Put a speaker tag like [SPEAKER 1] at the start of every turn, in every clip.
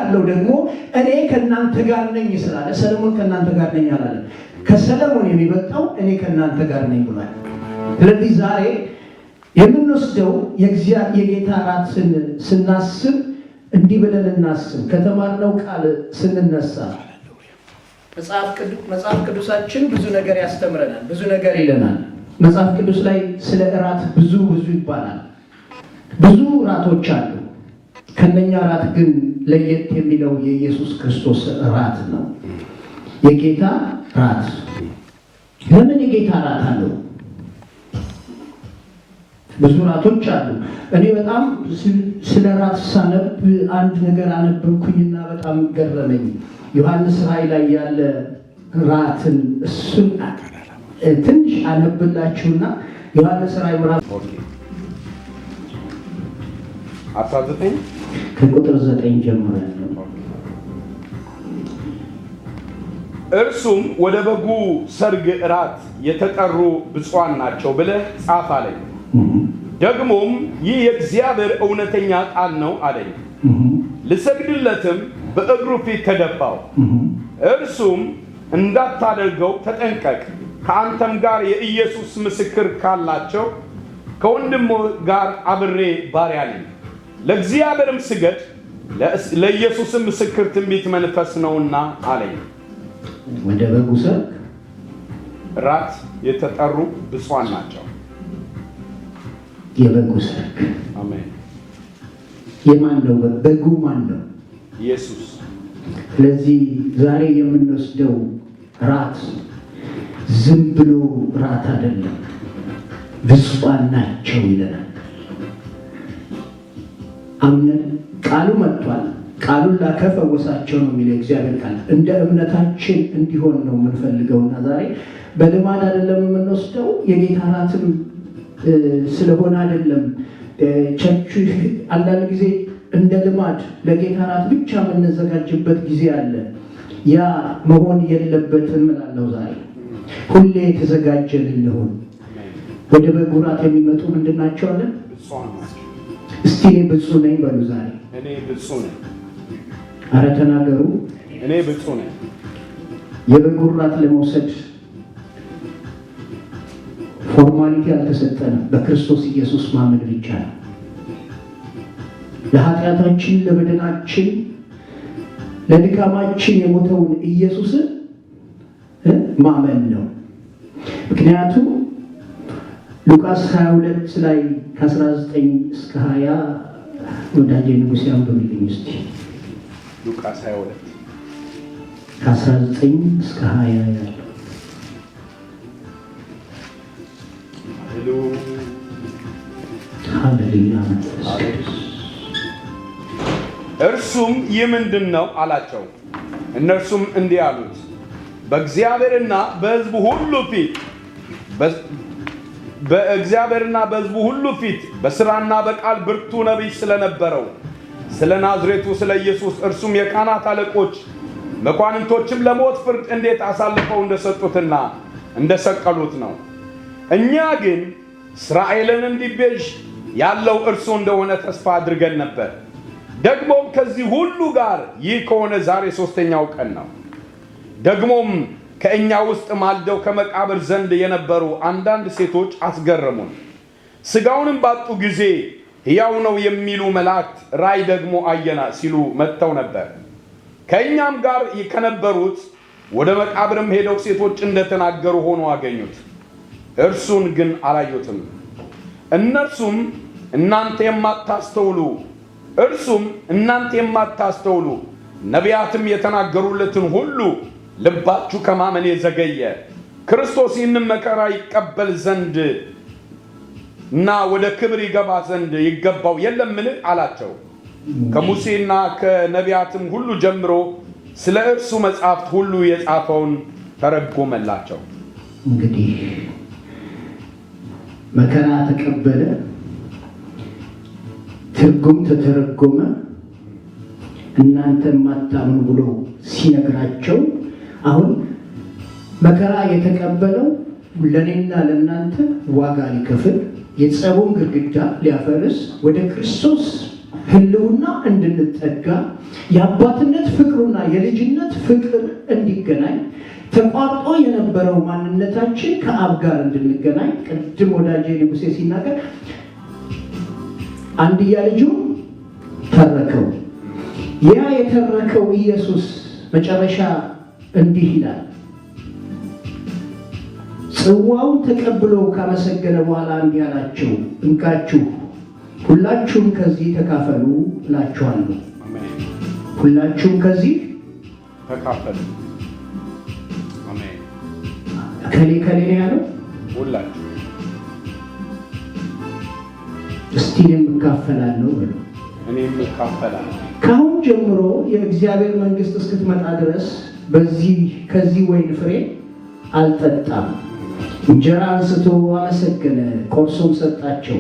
[SPEAKER 1] ያለው ደግሞ እኔ ከእናንተ ጋር ነኝ ስላለ ሰለሞን ከእናንተ ጋር ነኝ አላለ። ከሰለሞን የሚበልጠው እኔ ከእናንተ ጋር ነኝ ብሏል። ስለዚህ ዛሬ የምንወስደው የጌታ እራት ስናስብ እንዲህ ብለን እናስብ። ከተማርነው ቃል ስንነሳ መጽሐፍ ቅዱሳችን ብዙ ነገር ያስተምረናል፣ ብዙ ነገር ይለናል። መጽሐፍ ቅዱስ ላይ ስለ እራት ብዙ ይባላል። ብዙ እራቶች አሉ። ከነኛ እራት ግን ለየት የሚለው የኢየሱስ ክርስቶስ እራት ነው። የጌታ እራት ለምን የጌታ እራት አለው? ብዙ እራቶች አሉ። እኔ በጣም ስለ እራት ሳነብ አንድ ነገር አነበብኩኝና በጣም ገረመኝ። ዮሐንስ ራእይ ላይ ያለ እራትን እሱን ትንሽ አነብላችሁና ዮሐንስ ራእይ ምዕራፍ
[SPEAKER 2] 19
[SPEAKER 1] ከቁጥር 9 ጀምሮ ያለው
[SPEAKER 2] እርሱም ወደ በጉ ሰርግ እራት የተጠሩ ብፁዓን ናቸው ብለህ ጻፍ አለኝ። ደግሞም ይህ የእግዚአብሔር እውነተኛ ቃል ነው አለኝ። ልሰግድለትም በእግሩ ፊት ተደፋው። እርሱም እንዳታደርገው ተጠንቀቅ፣ ከአንተም ጋር የኢየሱስ ምስክር ካላቸው ከወንድሞ ጋር አብሬ ባሪያ ነኝ። ለእግዚአብሔርም ስገድ፣ ለኢየሱስም ምስክር ትንቢት መንፈስ ነውና አለኝ።
[SPEAKER 1] ወደ በጉ ሰርግ
[SPEAKER 2] እራት የተጠሩ ብፁዓን ናቸው።
[SPEAKER 1] የበጉ ሰርግ
[SPEAKER 2] አሜን።
[SPEAKER 1] የማን ነው? በጉ ማን ነው?
[SPEAKER 2] ኢየሱስ።
[SPEAKER 1] ስለዚህ ዛሬ የምንወስደው ራት ዝም ብሎ ራት አይደለም፣ ብፁዓን ናቸው ይለናል። አምነን ቃሉ መጥቷል። ቃሉን ላከ ፈወሳቸው ነው የሚለው እግዚአብሔር ቃል። እንደ እምነታችን እንዲሆን ነው የምንፈልገውና ዛሬ በልማድ አይደለም የምንወስደው። የጌታ እራትም ስለሆነ አይደለም። ቸርች አንዳንድ ጊዜ እንደ ልማድ ለጌታ እራት ብቻ የምንዘጋጅበት ጊዜ አለ። ያ መሆን የለበትም እላለሁ። ዛሬ ሁሌ የተዘጋጀን እንሁን። ወደ በጉ እራት የሚመጡ ምንድን ናቸው አለ? እስቲ እኔ ብፁዕ ነኝ በሉ። ዛሬ
[SPEAKER 2] እኔ ብፁዕ ነኝ።
[SPEAKER 1] አረ ተናገሩ።
[SPEAKER 2] እኔ ብፁዕ ነኝ።
[SPEAKER 1] የበጉ እራት ለመውሰድ ፎርማሊቲ አልተሰጠንም። በክርስቶስ ኢየሱስ ማመን ብቻ ነው። ለኃጢአታችን፣ ለበደላችን፣ ለድካማችን የሞተውን ኢየሱስን ማመን ነው። ምክንያቱም ሉቃስ 22 ላይ ከ19 እስከ 20 ወዳጄ ንጉሴ አንብብልኝ እስቲ።
[SPEAKER 2] ሉቃስ 22
[SPEAKER 1] ከ19 እስከ 20 ያለው ሃሌሉያ።
[SPEAKER 2] እርሱም ይህ ምንድን ነው አላቸው። እነርሱም እንዲህ አሉት፣ በእግዚአብሔርና በሕዝቡ ሁሉ ፊት በሥራና በቃል ብርቱ ነቢይ ስለነበረው ስለ ናዝሬቱ ስለ ኢየሱስ እርሱም የካህናት አለቆች መኳንንቶችም ለሞት ፍርድ እንዴት አሳልፈው እንደሰጡትና እንደሰቀሉት ነው። እኛ ግን እስራኤልን እንዲቤዥ ያለው እርሱ እንደሆነ ተስፋ አድርገን ነበር። ደግሞም ከዚህ ሁሉ ጋር ይህ ከሆነ ዛሬ 3ኛው ቀን ነው። ደግሞም ከእኛ ውስጥ ማልደው ከመቃብር ዘንድ የነበሩ አንዳንድ ሴቶች አስገረሙን። ሥጋውንም ባጡ ጊዜ ሕያው ነው የሚሉ መላእክት ራእይ ደግሞ አየና ሲሉ መጥተው ነበር። ከእኛም ጋር ከነበሩት ወደ መቃብርም ሄደው ሴቶች እንደተናገሩ ሆኖ አገኙት፣ እርሱን ግን አላዩትም። እነርሱም እናንተ የማታስተውሉ ነቢያትም የተናገሩለትን ሁሉ ልባችሁ ከማመን የዘገየ ክርስቶስ ይህንን መከራ ይቀበል ዘንድ እና ወደ ክብር ይገባ ዘንድ ይገባው የለምን አላቸው። ከሙሴና ከነቢያትም ሁሉ ጀምሮ ስለ እርሱ መጻሕፍት ሁሉ የጻፈውን ተረጎመላቸው።
[SPEAKER 1] እንግዲህ መከራ ተቀበለ፣ ትርጉም ተተረጎመ፣ እናንተ ማታምኑ ብሎ ሲነግራቸው አሁን መከራ የተቀበለው ለኔና ለእናንተ ዋጋ ሊከፍል የጸቡን ግድግዳ ሊያፈርስ ወደ ክርስቶስ ህልውና እንድንጠጋ የአባትነት ፍቅሩና የልጅነት ፍቅር እንዲገናኝ ተቋርጦ የነበረው ማንነታችን ከአብ ጋር እንድንገናኝ ቅድም ወዳጄ ንጉሴ ሲናገር አንድያ ልጁ ተረከው። ያ የተረከው ኢየሱስ መጨረሻ እንዲህ ይላል፣ ጽዋውን ተቀብሎ ካመሰገነ በኋላ እንዲህ አላቸው፣ እንካችሁ ሁላችሁም ከዚህ ተካፈሉ እላችኋለሁ። ሁላችሁም ከዚህ
[SPEAKER 2] ተካፈሉ። አሜን።
[SPEAKER 1] ከሌ ያለው
[SPEAKER 2] ሁላችሁ
[SPEAKER 1] እስቲ እኔም እካፈላለሁ ብሎ
[SPEAKER 2] እኔም እካፈላለሁ።
[SPEAKER 1] ከአሁን ጀምሮ የእግዚአብሔር መንግስት እስክትመጣ ድረስ ከዚህ ወይን ፍሬ አልጠጣም። እንጀራ አንስቶ አመሰገነ፣ ቆርሶም ሰጣቸው።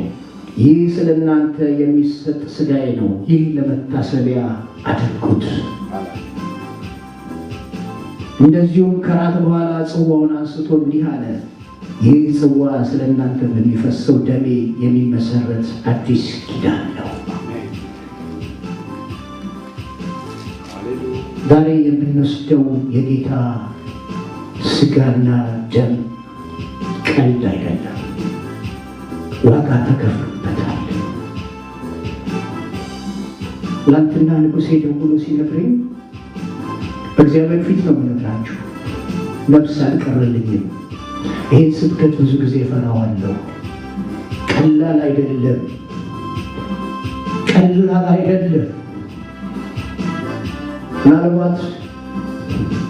[SPEAKER 1] ይህ ስለ እናንተ የሚሰጥ ሥጋዬ ነው፣ ይህ ለመታሰቢያ አድርጉት። እንደዚሁም ከራት በኋላ ጽዋውን አንስቶ እንዲህ አለ፣ ይህ ጽዋ ስለ እናንተ በሚፈሰው ደሜ የሚመሰረት አዲስ ኪዳን ነው። ዛሬ የምንወስደው የጌታ ሥጋና ደም ቀልድ አይደለም፣ ዋጋ ተከፍሎበታል። ትናንትና ንጉሴ ደውሎ ሲነግረኝ በእግዚአብሔር ፊት ነው የምነግራችሁ፣ ነፍስ አልቀረልኝም። ይህን ስብከት ብዙ ጊዜ እፈራዋለሁ። ቀላል አይደለም፣ ቀላል አይደለም። ምናልባት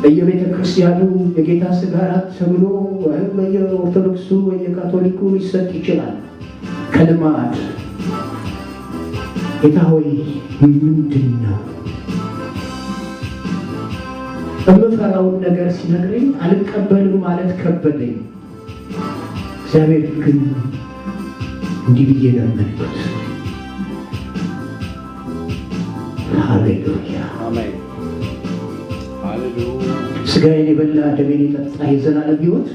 [SPEAKER 1] በየቤተ ክርስቲያኑ የጌታ ሥጋ እራት ተብሎ በየኦርቶዶክሱ በየካቶሊኩ ሊሰጥ ይችላል ከልማድ። ጌታ ሆይ ምንድን ነው? በምፈራውን ነገር ሲነግረኝ አልቀበልም ማለት ከበደኝ። እግዚአብሔር ግን እንዲህ ብዬ ለመንኩት። ሃሌሉያ
[SPEAKER 2] አሜን።
[SPEAKER 1] ሥጋዬን የበላ ደሜን የጠጣ የዘላለም ሕይወት፣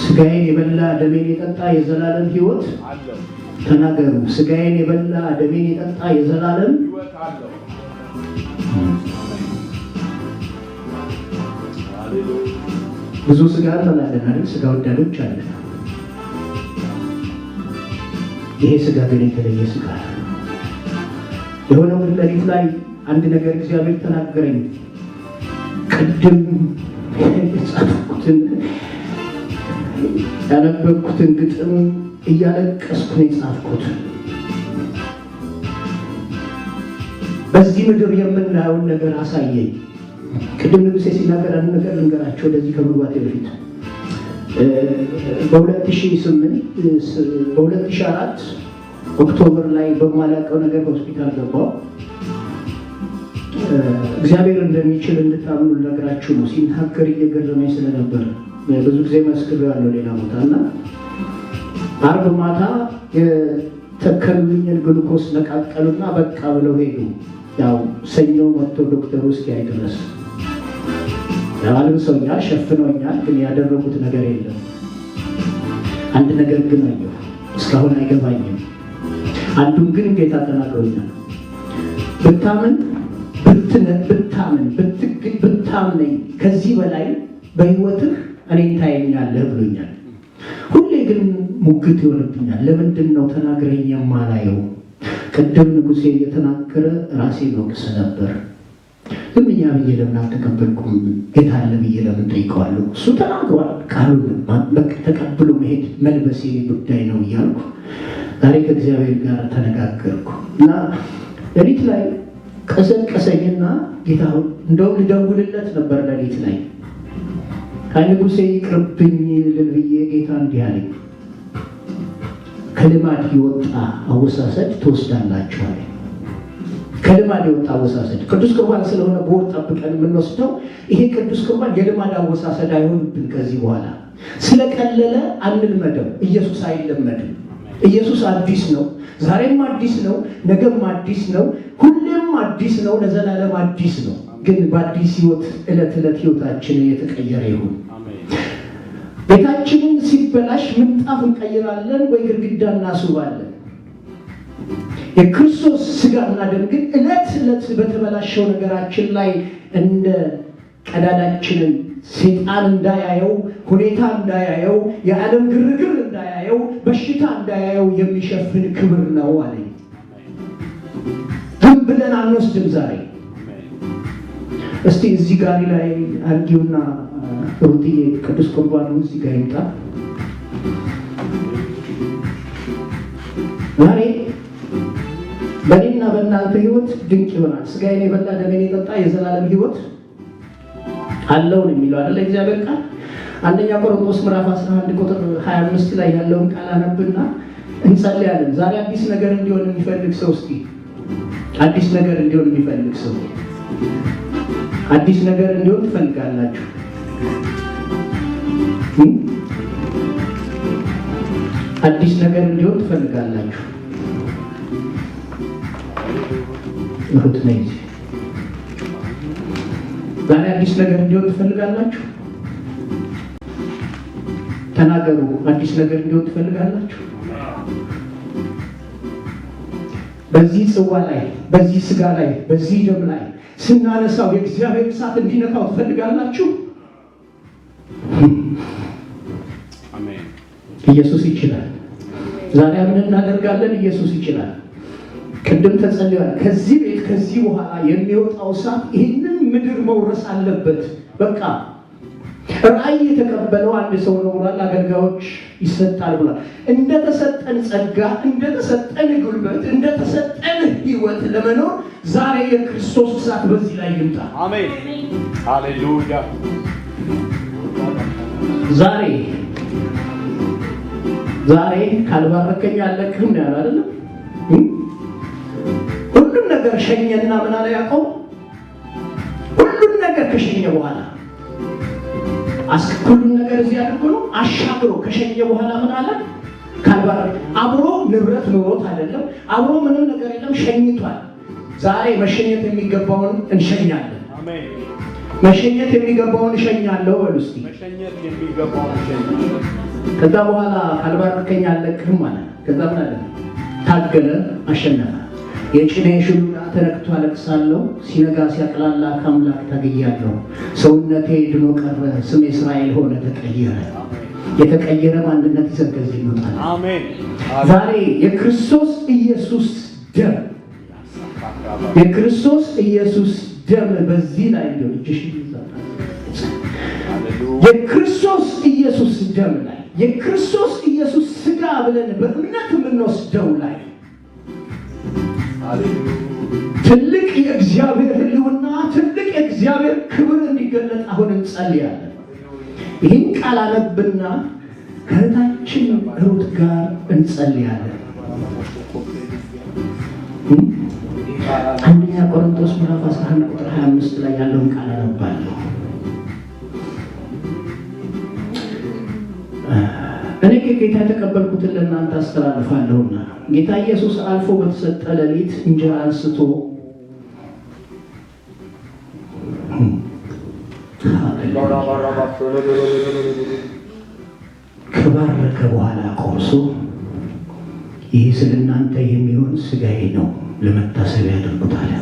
[SPEAKER 1] ሥጋዬን የበላ ደሜን የጠጣ የዘላለም ሕይወት
[SPEAKER 2] አለው።
[SPEAKER 1] ተናገሩ። ሥጋዬን የበላ ደሜን የጠጣ የዘላለም
[SPEAKER 2] ሕይወት አለው።
[SPEAKER 1] ብዙ ሥጋ እንበላለን አይደል? ሥጋ ወዳዶች አለን። ይሄ ሥጋ ግን የተለየ ሥጋ ነው። የሆነው ግን ሌሊት ላይ አንድ ነገር እግዚአብሔር ተናገረኝ። ቅድም የጻፍኩትን ያነበብኩትን ግጥም እያለቀስኩ ነው የጻፍኩት። በዚህ ምድር የምናየውን ነገር አሳየኝ። ቅድም ንጉሴ ሲናገር አንድ ነገር ልንገራቸው ወደዚህ ከመግባቴ በፊት በ2004 ኦክቶበር ላይ በማላውቀው ነገር በሆስፒታል ገባሁ። እግዚአብሔር እንደሚችል እንድታምኑ ልነግራችሁ ነው። ሲናገር እየገረመኝ ስለነበር ብዙ ጊዜ መስክሬያለሁ ሌላ ቦታ እና ዓርብ ማታ የተከሉኝን ግሉኮስ ነቃቀሉና በቃ ብለው ሄዱ። ያው ሰኞ መጥቶ ዶክተሩ እስኪያይ ድረስ አልብሰውኛል፣ ሸፍነውኛል፣ ግን ያደረጉት ነገር የለም። አንድ ነገር ግን አየሁ፣ እስካሁን አይገባኝም። አንዱን ግን ጌታ ተናግሮኛል። ብታምነኝ ከዚህ በላይ በሕይወትህ እኔን ታየኛለህ ብሎኛል። ሁሌ ግን ሙግት ይሆንብኛል። ለምንድን ነው ተናግረኝ የማላየው? ቅድም ንጉሴ እየተናገረ ራሴ ወቅስ ነበር። ዝም ብዬ ለምን አልተቀበልኩም? ጌታ አለ ብዬ ለምን ጠይቀዋለሁ? እሱ ተናግሯል። ቃሉን በቃ ተቀብሎ መሄድ መልበስ የኔ ጉዳይ ነው እያልኩ ዛሬ ከእግዚአብሔር ጋር ተነጋገርኩ እና ሌሊት ላይ ቀሰቀሰኝና ጌታ እንደውም ልደውልለት ነበር ሌሊት ላይ ንጉሴ ይቅርብኝ ልል ብዬ ጌታ እንዲህ አለኝ፣ ከልማድ የወጣ አወሳሰድ ትወስዳላችሁ አለ። ከልማድ የወጣ አወሳሰድ ቅዱስ ቁርባን ስለሆነ በወር ጠብቀን የምንወስደው ይሄ ቅዱስ ቁርባን የልማድ አወሳሰድ አይሆንብን። ከዚህ በኋላ ስለቀለለ አንልመደው። ኢየሱስ አይለመድም። ኢየሱስ አዲስ ነው። ዛሬም አዲስ ነው፣ ነገም አዲስ ነው፣ ሁሌም አዲስ ነው፣ ለዘላለም አዲስ ነው። ግን በአዲስ ሕይወት ዕለት ዕለት ሕይወታችንን የተቀየረ ይሁን። ቤታችንን ሲበላሽ ምንጣፍ እንቀይራለን ወይ ግድግዳ እናስውባለን? የክርስቶስ ሥጋና ደም ግን ዕለት ዕለት በተበላሸው ነገራችን ላይ እንደ ቀዳዳችንን ሰይጣን እንዳያየው፣ ሁኔታ እንዳያየው፣ የዓለም ግርግር እንዳያየው፣ በሽታ እንዳያየው የሚሸፍን ክብር ነው አለኝ። ዝም ብለን አንወስድም። ዛሬ እስቲ እዚህ ጋር ላይ አርጊውና ሩትዬ ቅዱስ ቁርባኑ እዚህ ጋር ይምጣ። ዛሬ በእኔና በእናንተ ሕይወት ድንቅ ይሆናል። ሥጋዬን የበላ ደሜን የጠጣ የዘላለም ሕይወት አለው ነው የሚለው አይደል እግዚአብሔር ቃል። አንደኛ ቆሮንቶስ ምዕራፍ 11 ቁጥር 25 ላይ ያለውን ቃል አነብና እንጸልያለን። ዛሬ አዲስ ነገር እንዲሆን የሚፈልግ ሰው እስቲ አዲስ ነገር እንዲሆን የሚፈልግ ሰው አዲስ ነገር እንዲሆን ትፈልጋላችሁ? አዲስ ነገር እንዲሆን ትፈልጋላችሁ? ሩት ነኝ። ዛሬ አዲስ ነገር እንዲሆን ትፈልጋላችሁ? ተናገሩ። አዲስ ነገር እንዲሆን ትፈልጋላችሁ? በዚህ ጽዋ ላይ፣ በዚህ ሥጋ ላይ፣ በዚህ ደም ላይ ስናነሳው የእግዚአብሔር እሳት እንዲነካው ትፈልጋላችሁ?
[SPEAKER 2] አሜን።
[SPEAKER 1] ኢየሱስ ይችላል። ዛሬ ምን እናደርጋለን? ኢየሱስ ይችላል። ቅድም ተጸልሏል። ከዚህ ቤት ከዚህ በኋላ የሚወጣው እሳት ይህንን ምድር መውረስ አለበት። በቃ ራእይ የተቀበለው አንድ ሰው ነው ብሏል። አገልጋዮች ይሰጣል ብሏል። እንደተሰጠን ጸጋ፣ እንደተሰጠን ጉልበት፣ እንደተሰጠን ሕይወት ለመኖር ዛሬ የክርስቶስ እሳት በዚህ ላይ ይምጣ።
[SPEAKER 2] አሜን። ሃሌሉያ። ዛሬ ካልባረከኝ አለቅህም ነው ያለው አይደለም? ሁሉም ነገር ሸኘና ምን አለ ያዕቆብ? ሁሉም ነገር ከሸኘ በኋላ ሁሉም ነገር እዚህ አድርጎ ነው አሻግሮ ከሸኘ በኋላ ምን አለ? ካልባረከ አብሮ ንብረት ኖሮት አይደለም፣ አብሮ ምንም ነገር የለም፣ ሸኝቷል። ዛሬ መሸኘት የሚገባውን እንሸኛለን። አሜን።
[SPEAKER 1] መሸኘት የሚገባውን እሸኛለሁ በሉ እስቲ።
[SPEAKER 2] መሸኘት የሚገባውን እሸኛለሁ።
[SPEAKER 1] ከዛ በኋላ ካልባረከኝ አለቅህም ማለት። ከዛ ምን አለ? ታገለ፣ አሸነፈ። የጭኔ ሽሉላ ተነክቶ አለቅሳለሁ፣ ሲነጋ ሲያቅላላ ከአምላክ ታገያለሁ። ሰውነቴ ድኖ ቀረ፣ ስም እስራኤል ሆነ ተቀየረ። የተቀየረ ማንነት ይዘን ከዚህ እንወጣለን።
[SPEAKER 2] አሜን።
[SPEAKER 1] ዛሬ የክርስቶስ ኢየሱስ ደም የክርስቶስ ኢየሱስ ደም በዚህ ላይ ነው። እጅሽ ይዛታል። የክርስቶስ ኢየሱስ ደም ላይ የክርስቶስ ኢየሱስ ሥጋ ብለን በእምነት የምንወስደው ላይ ትልቅ የእግዚአብሔር ሕልውና ትልቅ የእግዚአብሔር ክብር እንዲገለጥ አሁን እንጸልያለን። ይህን ቃል አነብና ከእህታችን ሩት ጋር እንጸልያለን። አንደኛ ቆሮንቶስ ምዕራፍ 11 ቁጥር 25 ላይ ያለውን ቃል አነባለሁ። እኔ ከጌታ የተቀበልኩትን ለእናንተ አስተላልፋለሁና ጌታ ኢየሱስ አልፎ በተሰጠ ሌሊት እንጀራ አንስቶ ከባረከ በኋላ ቆርሶ ይህ ስለ እናንተ የሚሆን ሥጋዬ ነው፣ ለመታሰቢያ ያድርጉት አለ።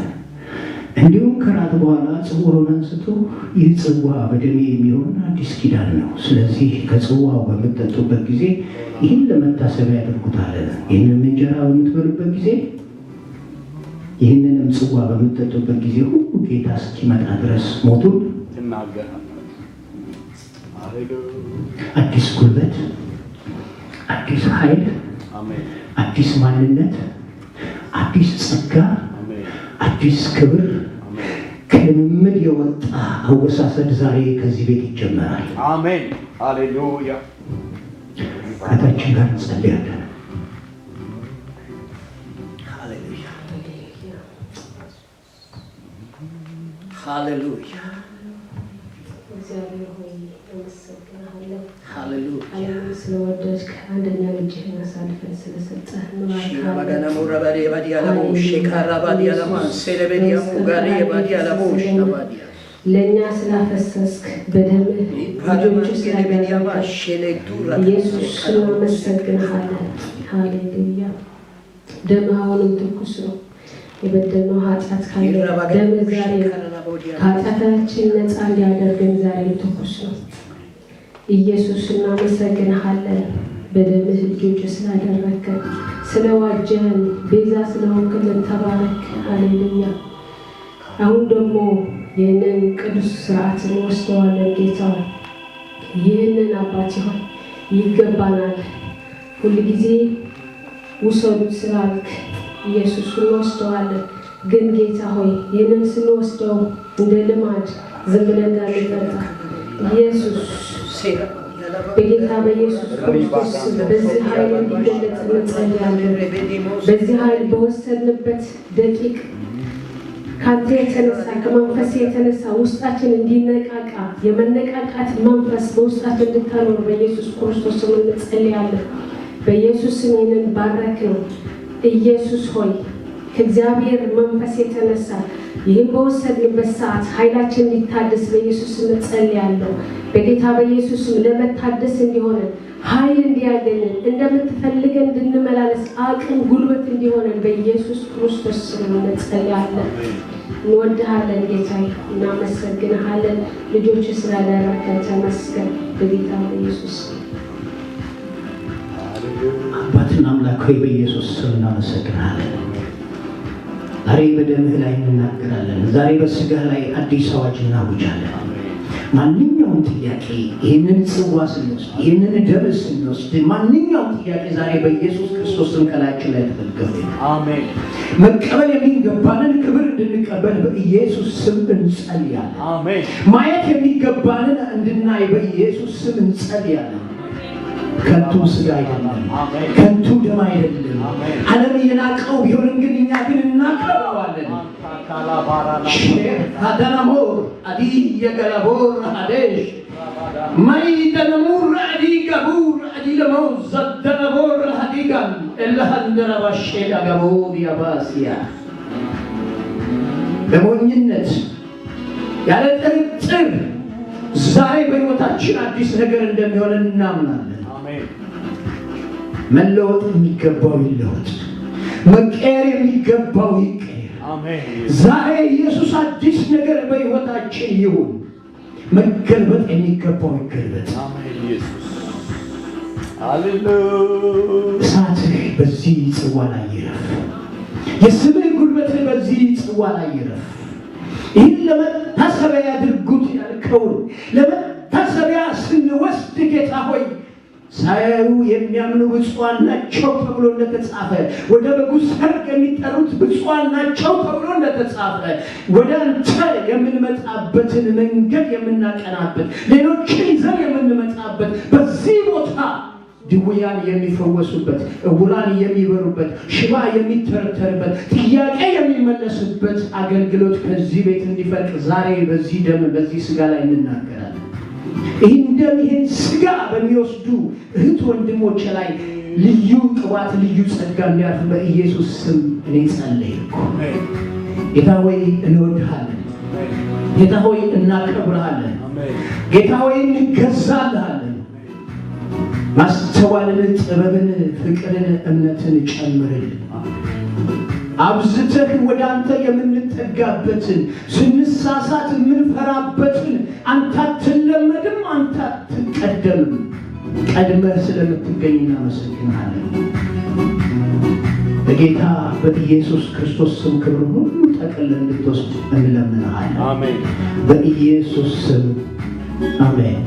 [SPEAKER 1] እንዲሁም ከራት በኋላ ጽዋውን አንስቶ ይህ ጽዋ በደሜ የሚሆን አዲስ ኪዳን ነው፣ ስለዚህ ከጽዋው በምትጠጡበት ጊዜ ይህን ለመታሰቢያ ያድርጉት አለ። ይህንን እንጀራ በምትበሉበት ጊዜ ይህንንም ጽዋ በምትጠጡበት ጊዜ ሁሉ ጌታ እስኪመጣ ድረስ ሞቱን
[SPEAKER 2] ትናገራለህ።
[SPEAKER 1] አዲስ ጉልበት፣ አዲስ ኃይል፣ አዲስ ማንነት፣ አዲስ ጸጋ፣ አዲስ ክብር፣ ከልምምድ የወጣ አወሳሰድ ዛሬ ከዚህ ቤት ይጀመራል።
[SPEAKER 2] አሜን። ሃሌሉያ።
[SPEAKER 1] ከታችን ጋር እንጸልያለን። ሃሌሉያ።
[SPEAKER 3] እግዚአብሔር ሆይ አመሰግናለሁ።
[SPEAKER 1] ሃሌሉያ።
[SPEAKER 3] ስለወደድክ አንደኛ ልጅህን አሳልፈን ስለሰጠህ ለእኛ ስላፈሰስክ በደምህ ልጆች ስላገኘህ ኢየሱስ እናመሰግንሃለን። ሃሌሉያ። ደምህ አሁንም ትኩስ ነው። የበደልነው ኃጢአት ካለ ደምህ ዛሬ ከኃጢአታችን ነፃ እንዲያደርገን ዛሬ ትኩስ ነው። ኢየሱስ እናመሰግንሃለን። በደምህ ልጆች ስላደረግከን፣ ስለዋጀህን፣ ቤዛ ስለሆንክልን ተባረክ። ሃሌሉያ። አሁን ደግሞ ይህንን ቅዱስ ስርዓት እንወስደዋለን። ጌታ ይህንን አባት ሆይ ይገባናል። ሁልጊዜ ውሰዱት ስላልክ ኢየሱስ እንወስደዋለን። ግን ጌታ ሆይ ይህንን ስንወስደው እንደ ልማድ ዝም ብለን እንዳንጠጣ ኢየሱስ በጌታ በኢየሱስ ክርስቶስ በዚህ ኃይል እንዲገለጥ እንጸልያለን። በዚህ ኃይል በወሰድንበት ደቂቅ ካንተ የተነሳ ከመንፈስ የተነሳ ውስጣችን እንዲነቃቃ የመነቃቃት መንፈስ በውስጣችን እንድታኖር በኢየሱስ ክርስቶስ ስም እንጸልያለን። በኢየሱስ ስም ይህንን ባረክ ነው። ኢየሱስ ሆይ ከእግዚአብሔር መንፈስ የተነሳ ይህን በወሰድንበት ሰዓት ኃይላችን እንዲታደስ በኢየሱስ ስም እንጸልያለሁ። በጌታ በኢየሱስ ስም ለመታደስ እንዲሆነን ኃይል እንዲያገኘን እንደምትፈልገን እንድንመላለስ አቅም ጉልበት እንዲሆነን በኢየሱስ ክርስቶስ ስም እንጸልያለን። እንወድሃለን ጌታ፣ እናመሰግንሃለን። ልጆች ስላደረከን ተመስገን። በጌታ በኢየሱስ
[SPEAKER 1] አባትና አምላክ ሆይ በኢየሱስ ስም እናመሰግናለን። ዛሬ በደምህ ላይ እንናገራለን። ዛሬ በስጋህ ላይ አዲስ አዋጅ እናውጃለን። ማንኛውም ጥያቄ ይህንን ጽዋ ስንወስድ፣ ይህንን ደም ስንወስድ፣ ማንኛውም ጥያቄ ዛሬ በኢየሱስ ክርስቶስ ስም ከላያችን ላይ ተፈልገው። አሜን። መቀበል የሚገባንን ክብር እንድንቀበል በኢየሱስ ስም እንጸልያለን። አሜን። ማየት የሚገባንን እንድናይ በኢየሱስ ስም እንጸልያለን። ከንቱ ስጋ አይደለም፣ ከንቱ ደም አይደለም። ዓለም የናቀው ቢሆንም ግን እኛ ግን እናከብረዋለን። አደናሞር አዲ የገለቦር አደሽ ማይ ደነሙር አዲ ገቡር አዲ ለሞዝ ዘደነቦር አዲጋን እለሃንደረባሽ ዳገቦር ያባሲያ በሞኝነት ያለ ጥርጥር ዛሬ በሕይወታችን አዲስ ነገር እንደሚሆን እናምናለን። መለወጥ የሚገባው ይለወጥ፣ መቀየር የሚገባው ይቀየር። ዛሬ ኢየሱስ አዲስ ነገር በሕይወታችን ይሁን። መገልበጥ የሚገባው ይገልበጥ። እሳትህ በዚህ ጽዋ ላይ ይረፍ። የስምህ ጉልበትህ በዚህ ጽዋ ላይ ይረፍ። ይህን ለመታሰቢያ ያድርጉት ያልከውን ለመታሰቢያ ስንወስድ ጌታ ሆይ ሳያዩ የሚያምኑ ብፁዓን ናቸው ተብሎ እንደተጻፈ፣ ወደ በጉ ሰርግ የሚጠሩት ብፁዓን ናቸው ተብሎ እንደተጻፈ ወደ አንተ የምንመጣበትን መንገድ የምናቀናበት፣ ሌሎችን ይዘን የምንመጣበት፣ በዚህ ቦታ ድውያን የሚፈወሱበት፣ ዕውራን የሚበሩበት፣ ሽባ የሚተረተርበት፣ ጥያቄ የሚመለስበት አገልግሎት ከዚህ ቤት እንዲፈልቅ ዛሬ በዚህ ደም በዚህ ስጋ ላይ እንናገራለን። ይህን ስጋ በሚወስዱ እህት ወንድሞች ላይ ልዩ ቅባት ልዩ ጸጋ እንዲያርፍ በኢየሱስ ስም እኔ ጸለይኩ። ጌታ ሆይ እንወድሃለን። ጌታ ሆይ እናከብርሃለን። ጌታ ሆይ እንገዛልሃለን። ማስተዋልን፣ ጥበብን፣ ፍቅርን፣ እምነትን ጨምርልን። አብዝተህ ወደ አንተ የምንጠጋበትን ስንሳሳት የምንፈራበትን አንተ አትለመድም፣ አንተ አትቀደምም። ቀድመህ ስለምትገኝ እናመሰግናለን። በጌታ በኢየሱስ ክርስቶስ ስም ክብር ሁሉ ጠቅልለህ እንድትወስድ እንለምንሃለን። አሜን። በኢየሱስ ስም አሜን።